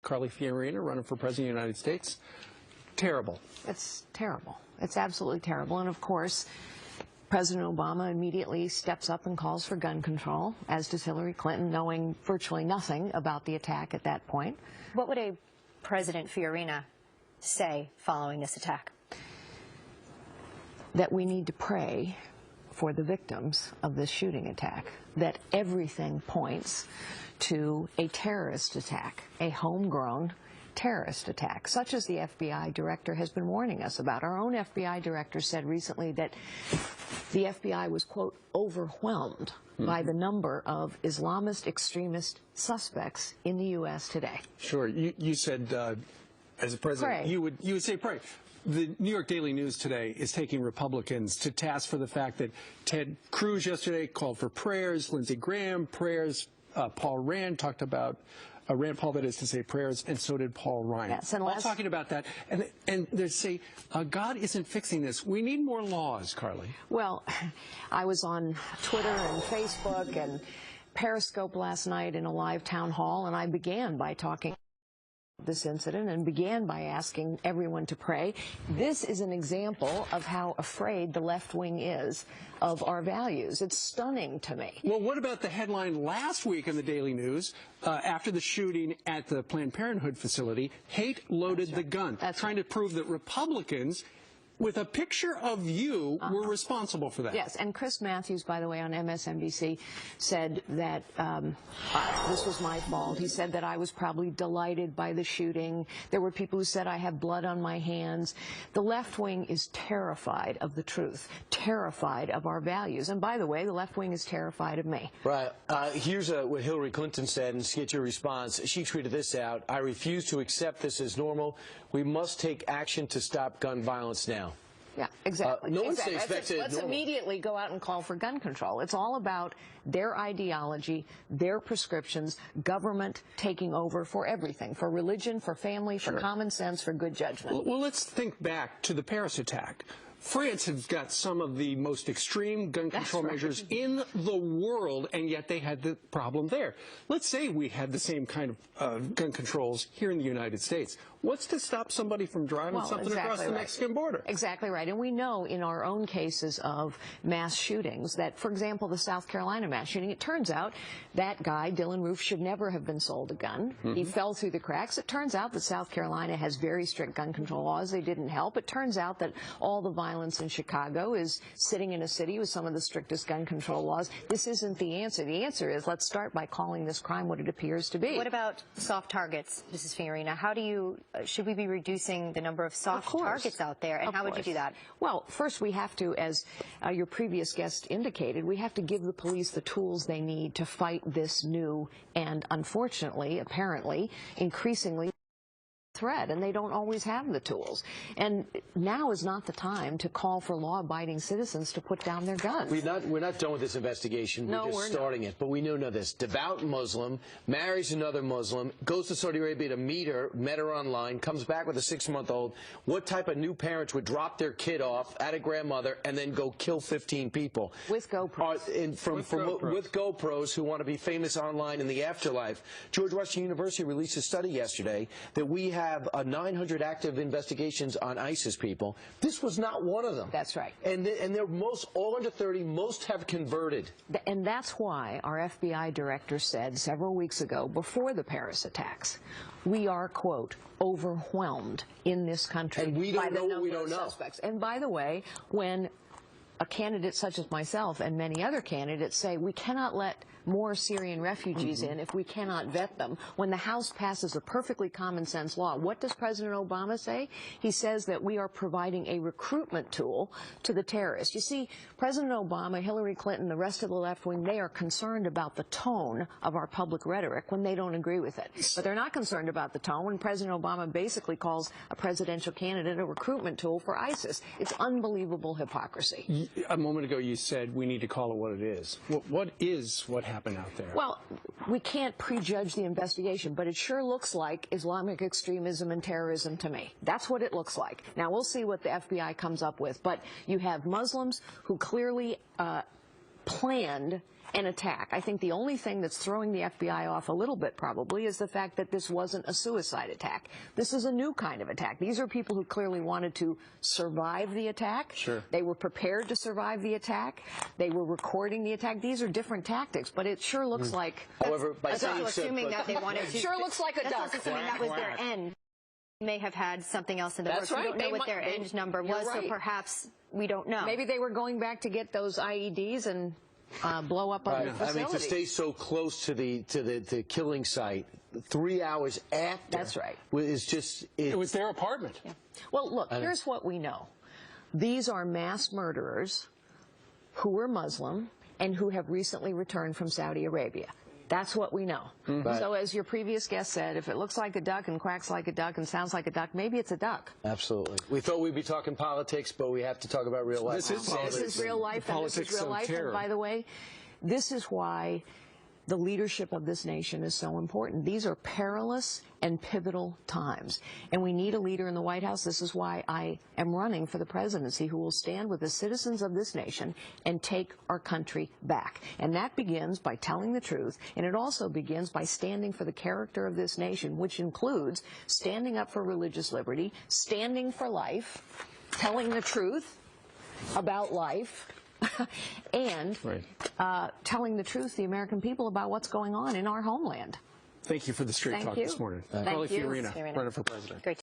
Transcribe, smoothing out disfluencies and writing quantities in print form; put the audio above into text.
Carly Fiorina running for President of the United States. Terrible. It's terrible. It's absolutely terrible. And of course, President Obama immediately steps up and calls for gun control, as does Hillary Clinton, knowing virtually nothing about the attack at that point. What would a President Fiorina say following this attack? That we need to pray for the victims of this shooting attack, that everything points to a terrorist attack, a homegrown terrorist attack, such as the FBI director has been warning us about. Our own FBI director said recently that the FBI was, quote, overwhelmed by the number of Islamist extremist suspects in the U.S. today. Sure. You said, as a president, pray. you would say pray. The New York Daily News today is taking Republicans to task for the fact that Ted Cruz yesterday called for prayers, Lindsey Graham prayers, Paul Rand talked about Rand Paul, that is to say, prayers, and so did Paul Ryan. Yes, and all talking about that. And they say, God isn't fixing this. We need more laws, Carly. Well, I was on Twitter and Facebook and Periscope last night in a live town hall, and I began by talking this incident and began by asking everyone to pray. This is an example of how afraid the left wing is of our values. It's stunning to me. Well, what about the headline last week in the Daily News after the shooting at the Planned Parenthood facility? Hate loaded the gun. That's trying to prove that Republicans, with a picture of you, were responsible for that. Yes, and Chris Matthews, by the way, on MSNBC, said that this was my fault. He said that I was probably delighted by the shooting. There were people who said I have blood on my hands. The left wing is terrified of the truth, terrified of our values. And by the way, the left wing is terrified of me. Right. Here's what Hillary Clinton said, and to get your response. She tweeted this out: I refuse to accept this as normal. We must take action to stop gun violence now. Yeah, exactly. No one's exactly. expected Let's immediately go out and call for gun control. It's all about their ideology, their prescriptions, government taking over for everything, for religion, for family, for common sense, for good judgment. Well, let's think back to the Paris attack. France has got some of the most extreme gun control measures in the world, and yet they had the problem there. Let's say we had the same kind of gun controls here in the United States. What's to stop somebody from driving something across the Mexican border? Exactly right. And we know in our own cases of mass shootings that, for example, the South Carolina mass shooting, it turns out that guy, Dylan Roof, should never have been sold a gun. He fell through the cracks. It turns out that South Carolina has very strict gun control laws. They didn't help. It turns out that all the violence in Chicago is sitting in a city with some of the strictest gun control laws. This isn't the answer. The answer is let's start by calling this crime what it appears to be. What about soft targets, Mrs. Fiorina? How do you, should we be reducing the number of soft targets out there, and how would you do that? Well, first we have to, as your previous guest indicated, we have to give the police the tools they need to fight this new and, unfortunately, apparently, increasingly threat, and they don't always have the tools. And now is not the time to call for law-abiding citizens to put down their guns. We're not done with this investigation. No, we're just starting it. But we know this. Devout Muslim, marries another Muslim, goes to Saudi Arabia to met her online, comes back with a 6-month-old. What type of new parents would drop their kid off at a grandmother and then go kill 15 people? With GoPros. With GoPros who want to be famous online in the afterlife. George Washington University released a study yesterday that we have 900 active investigations on ISIS people. This was not one of them. That's right. And they're all under 30, most have converted. And that's why our FBI director said several weeks ago, before the Paris attacks, we are, quote, overwhelmed in this country and we don't by the know what number we don't of know. Suspects. And by the way, when a candidate such as myself and many other candidates say we cannot let more Syrian refugees in if we cannot vet them. When the House passes a perfectly common sense law, what does President Obama say? He says that we are providing a recruitment tool to the terrorists. You see, President Obama, Hillary Clinton, the rest of the left wing, they are concerned about the tone of our public rhetoric when they don't agree with it. But they're not concerned about the tone when President Obama basically calls a presidential candidate a recruitment tool for ISIS. It's unbelievable hypocrisy. A moment ago you said we need to call it what it is. What is what happened out there? Well, we can't prejudge the investigation, but it sure looks like Islamic extremism and terrorism to me. That's what it looks like. Now, we'll see what the FBI comes up with. But you have Muslims who clearly planned an attack. I think the only thing that's throwing the FBI off a little bit probably is the fact that this wasn't a suicide attack. This is a new kind of attack. These are people who clearly wanted to survive the attack. Sure. They were prepared to survive the attack. They were recording the attack. These are different tactics, but it sure looks like... However, by That's saying also so, assuming that they wanted to... Sure looks like a That's duck. also assuming that was their end. They may have had something else in the That's works. We right. don't know They what might- their they- end number you're was, so right. perhaps we don't know. Maybe they were going back to get those IEDs and blow up other I facilities. mean, to stay so close to the killing site 3 hours after. That's right. Is just It was their apartment. Well, look, here's what we know. These are mass murderers who were Muslim and who have recently returned from Saudi Arabia. That's what we know. Right. So as your previous guest said, if it looks like a duck and quacks like a duck and sounds like a duck, maybe it's a duck. Absolutely. We thought we'd be talking politics, but we have to talk about real life. This is politics. This is real life, and this Politics is real of life. terror. And by the way, this is why the leadership of this nation is so important. These are perilous and pivotal times, and we need a leader in the White House. This is why I am running for the presidency, who will stand with the citizens of this nation and take our country back. And that begins by telling the truth, and it also begins by standing for the character of this nation, which includes standing up for religious liberty, standing for life, telling the truth about life, and telling the truth to the American people about what's going on in our homeland. Thank you for the straight Thank talk you. this morning. Thank Carly you. Fiorina, Fiorina. running for president. Great.